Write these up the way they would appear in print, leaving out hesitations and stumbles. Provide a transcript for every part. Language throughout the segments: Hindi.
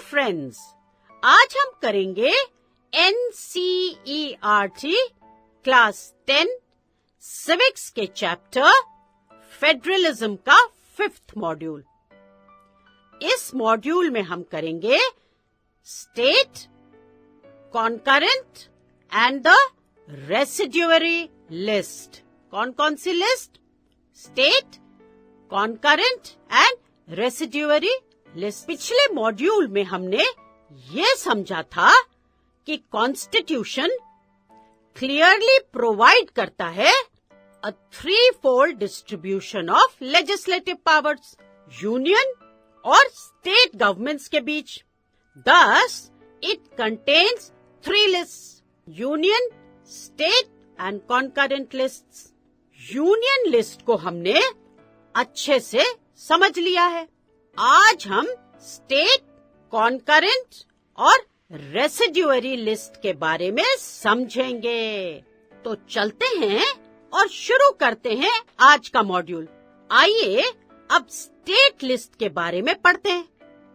फ्रेंड्स, आज हम करेंगे NCERT क्लास 10 सिविक्स के चैप्टर फेडरलिज्म का 5th मॉड्यूल। इस मॉड्यूल में हम करेंगे state, concurrent and the residuary list. कौन कौन सी list? State, concurrent and residuary list. पिछले मॉड्यूल में हमने ये समझा था कि कॉन्स्टिट्यूशन क्लियरली प्रोवाइड करता है a threefold distribution of legislative powers, union और स्टेट गवर्नमेंट्स के बीच। Thus, it contains 3 lists: union, state and concurrent lists. Union list को हमने अच्छे से समझ लिया है। आज हम स्टेट, कॉन्करेंट और रेसिड्यूअरी लिस्ट के बारे में समझेंगे। तो चलते हैं और शुरू करते हैं आज का मॉड्यूल। आइए अब स्टेट लिस्ट के बारे में पढ़ते हैं।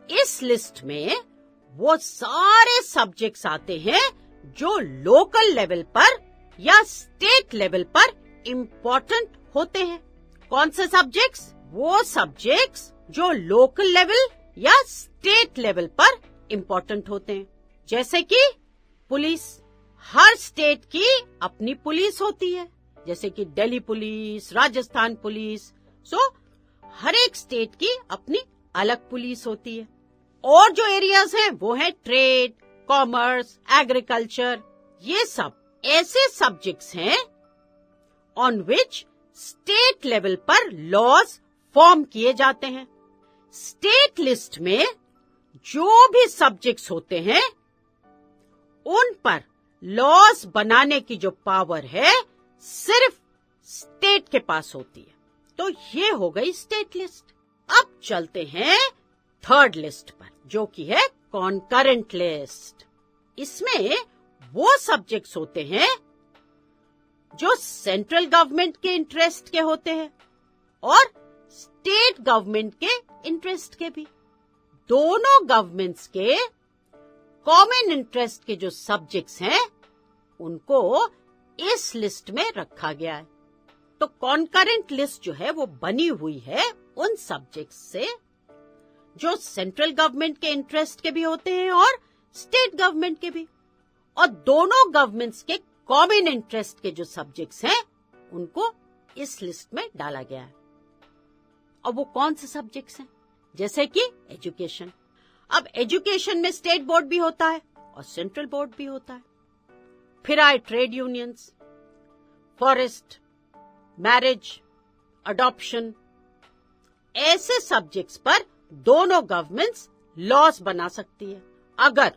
इस लिस्ट में वो सारे सब्जेक्ट्स आते हैं जो लोकल लेवल पर या स्टेट लेवल पर इम्पोर्टेंट होते हैं। कौन से सब्जेक्ट्स? वो सब्जेक्ट्स जो लोकल लेवल या स्टेट लेवल पर इम्पोर्टेंट होते हैं। जैसे कि पुलिस, हर स्टेट की अपनी पुलिस होती है, जैसे कि दिल्ली पुलिस, राजस्थान पुलिस। हर एक स्टेट की अपनी अलग पुलिस होती है। और जो एरियाज हैं वो है ट्रेड, कॉमर्स, एग्रीकल्चर। ये सब ऐसे सब्जेक्ट्स हैं ऑन विच स्टेट लेवल पर लॉज फॉर्म किए जाते हैं। स्टेट लिस्ट में जो भी सब्जेक्ट्स होते हैं उन पर लॉज बनाने की जो पावर है सिर्फ स्टेट के पास होती है। तो ये हो गई स्टेट लिस्ट। अब चलते हैं थर्ड लिस्ट पर, जो कि है कॉन्करेंट लिस्ट। इसमें वो सब्जेक्ट्स होते हैं जो सेंट्रल गवर्नमेंट के इंटरेस्ट के होते हैं और स्टेट गवर्नमेंट के इंटरेस्ट के भी। दोनों गवर्नमेंट्स के कॉमन इंटरेस्ट के जो सब्जेक्ट्स हैं उनको इस लिस्ट में रखा गया है। तो कॉन्करेंट लिस्ट जो है वो बनी हुई है उन सब्जेक्ट्स से जो सेंट्रल गवर्नमेंट के इंटरेस्ट के भी होते हैं और स्टेट गवर्नमेंट के भी। और दोनों गवर्नमेंट्स के कॉमन इंटरेस्ट के जो सब्जेक्ट्स हैं उनको इस लिस्ट में डाला गया है। और वो कौन से सब्जेक्ट्स हैं? जैसे कि एजुकेशन। अब एजुकेशन में स्टेट बोर्ड भी होता है और सेंट्रल बोर्ड भी होता है। फिर आए trade unions, forest, marriage, adoption. ऐसे सब्जेक्ट्स पर दोनों गवर्नमेंट्स लॉज बना सकती है। अगर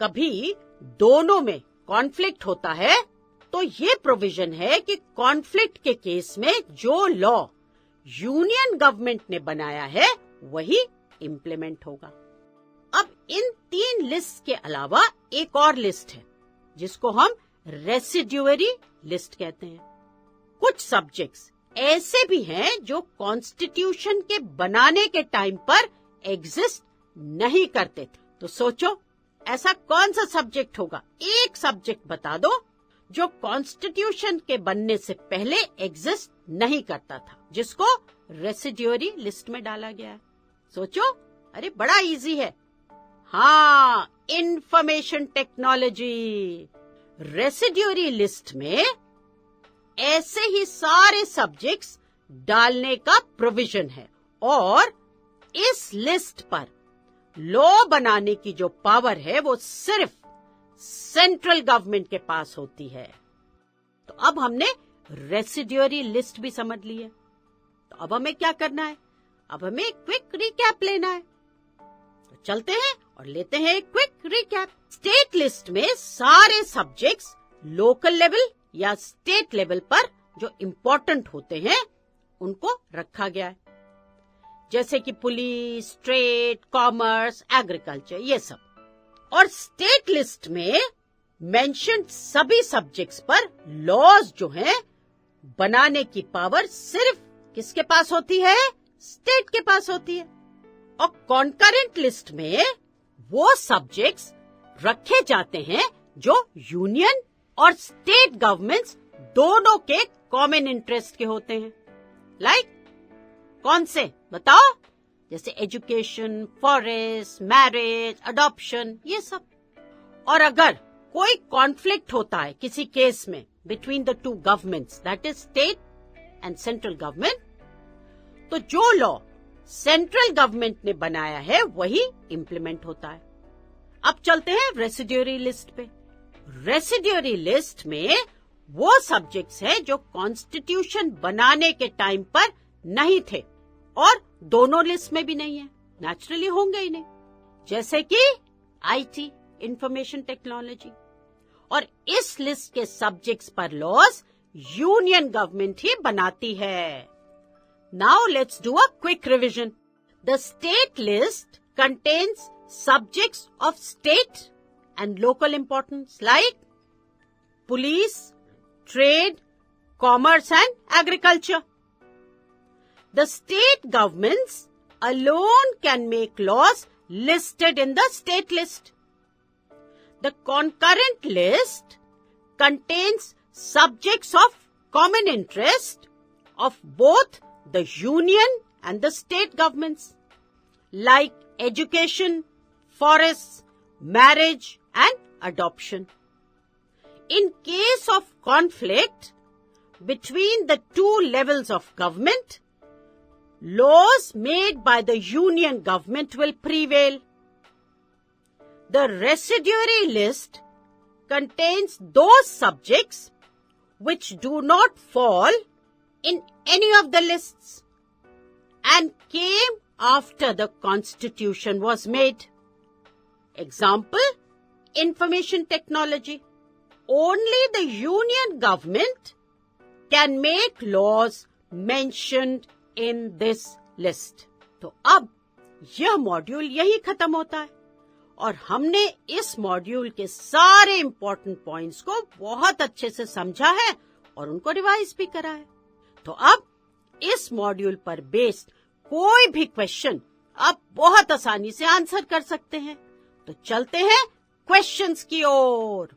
कभी दोनों में कॉन्फ्लिक्ट होता है तो ये प्रोविजन है कि कॉन्फ्लिक्ट के केस में जो लॉ यूनियन गवर्नमेंट ने बनाया है वही इम्प्लीमेंट होगा। अब इन 3 लिस्ट के अलावा एक और लिस्ट है जिसको हम रेसिड्यूअरी लिस्ट कहते हैं। कुछ सब्जेक्ट्स ऐसे भी हैं जो कॉन्स्टिट्यूशन के बनाने के टाइम पर एग्जिस्ट नहीं करते थे। तो सोचो ऐसा कौन सा सब्जेक्ट होगा? एक सब्जेक्ट बता दो जो कॉन्स्टिट्यूशन के बनने से पहले एग्जिस्ट नहीं करता था, जिसको रेसिड्यूअरी लिस्ट में डाला गया है। सोचो, अरे बड़ा इजी है। हाँ, इंफॉर्मेशन टेक्नोलॉजी। रेसिड्यूअरी लिस्ट में ऐसे ही सारे सब्जेक्ट्स डालने का प्रोविजन है और इस लिस्ट पर लॉ बनाने की जो पावर है वो सिर्फ सेंट्रल गवर्नमेंट के पास होती है। तो अब हमने रेसिड्यूअरी लिस्ट भी समझ ली है। तो अब हमें क्या करना है? अब हमें क्विक रिकैप लेना है। तो चलते हैं और लेते हैं एक क्विक रिकैप। स्टेट लिस्ट में सारे सब्जेक्ट्स लोकल लेवल या स्टेट लेवल पर जो इम्पोर्टेंट होते हैं उनको रखा गया है, जैसे कि पुलिस, ट्रेड, कॉमर्स, एग्रीकल्चर, ये सब। और स्टेट लिस्ट में मेंशन्ड सभी सब्जेक्ट्स पर लॉज जो हैं बनाने की पावर सिर्फ किसके पास होती है? स्टेट के पास होती है। और कॉन्करेंट लिस्ट में वो सब्जेक्ट्स रखे जाते हैं जो यूनियन और स्टेट गवर्नमेंट्स दोनों के कॉमन इंटरेस्ट के होते हैं। लाइक कौन से बताओ? जैसे एजुकेशन, फॉरेस्ट, मैरिज, अडॉप्शन, ये सब। और अगर कोई कॉन्फ्लिक्ट होता है किसी केस में between the two governments, that is state and central government, तो जो लॉ सेंट्रल गवर्नमेंट ने बनाया है वही इंप्लीमेंट होता है। अब चलते हैं रेसिड्यूरी लिस्ट पे। रेसिड्यूरी लिस्ट में वो सब्जेक्ट्स हैं जो कॉन्स्टिट्यूशन बनाने के टाइम पर नहीं थे और दोनों लिस्ट में भी नहीं है, नेचुरली होंगे ही नहीं। जैसे कि आईटी, इंफॉर्मेशन टेक्नोलॉजी। और इस लिस्ट के सब्जेक्ट्स पर लॉज यूनियन गवर्नमेंट ही बनाती है। Now let's do a quick revision. The state list contains subjects of state and local importance like police, trade, commerce and agriculture. The state governments alone can make laws listed in the state list. The concurrent list contains subjects of common interest of both the union and the state governments, like education, forests, marriage and adoption. In case of conflict between the two levels of government, laws made by the union government will prevail. The residuary list contains those subjects which do not fall in any of the lists and came after the constitution was made. Example, information technology. Only the union government can make laws mentioned in this list. तो अब यह मॉड्यूल यही खत्म होता है और हमने इस मॉड्यूल के सारे इंपॉर्टेंट पॉइंट्स को बहुत अच्छे से समझा है और उनको रिवाइज भी करा है। तो अब इस मॉड्यूल पर बेस्ड कोई भी क्वेश्चन आप बहुत आसानी से आंसर कर सकते हैं। तो चलते हैं क्वेश्चंस की ओर।